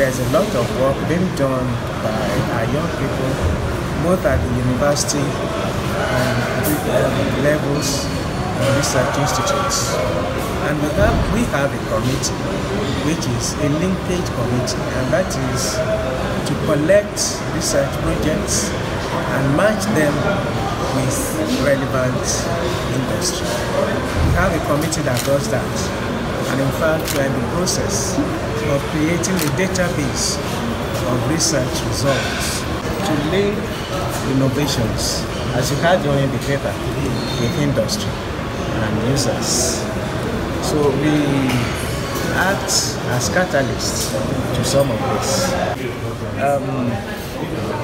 there's a lot of work being done by our young people, both at the university and levels and research institutes. And we have a committee, which is a linkage committee, and that is to collect research projects and match them with relevant industry. We have a committee that does that, and in fact we are in the process of creating a database of research results to link innovations, as you had your indicator, with industry and users. So we act as catalysts to some of this.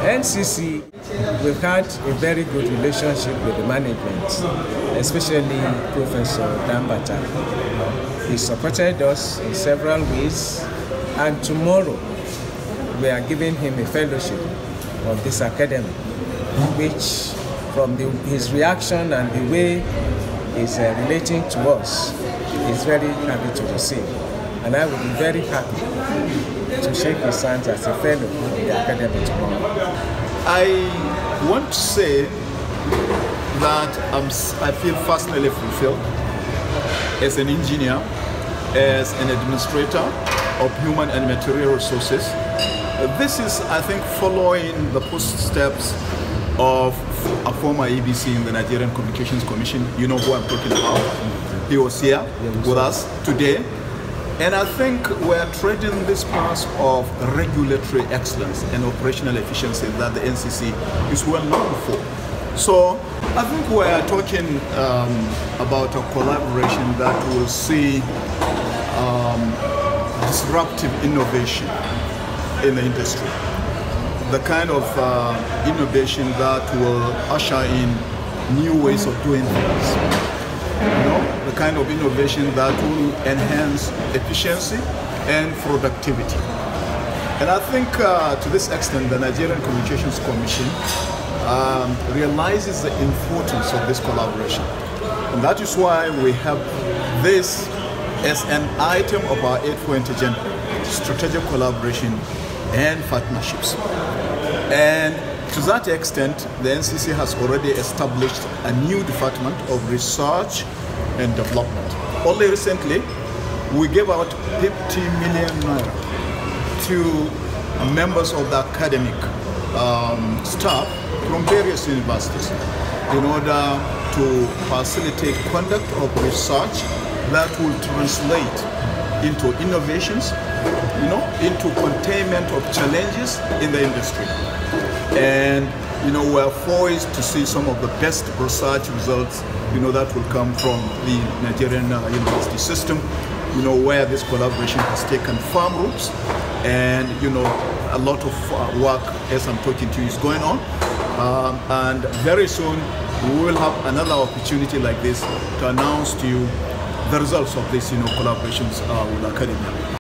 NCC, we've had a very good relationship with the management, especially Professor Danbatta. He supported us in several ways, and tomorrow we are giving him a fellowship of this academy, which from his reaction and the way he's relating to us, he's very happy to receive. And I will be very happy to shake his hands as a fellow of the academy tomorrow. I want to say that I feel personally fulfilled as an engineer, as an administrator of human and material resources. This is, I think, following the footsteps of a former EVC in the Nigerian Communications Commission. You know who I'm talking about. He was here with us today. And I think we're treading this path of regulatory excellence and operational efficiency that the NCC is well known for. So I think we're talking about a collaboration that will see disruptive innovation in the industry. The kind of innovation that will usher in new ways of doing things. The kind of innovation that will enhance efficiency and productivity. And I think to this extent, the Nigerian Communications Commission realizes the importance of this collaboration. And that is why we have this as an item of our 8-point agenda: strategic collaboration and partnerships. And to that extent, the NCC has already established a new department of research and development. Only recently, we gave out 50 million naira to members of the academic staff from various universities in order to facilitate conduct of research that will translate into innovations, into containment of challenges in the industry. And we're poised to see some of the best research results, that will come from the Nigerian university system, where this collaboration has taken firm roots, and a lot of work, as I'm talking to you, is going on. And very soon we will have another opportunity like this to announce to you the results of this, collaborations with academia.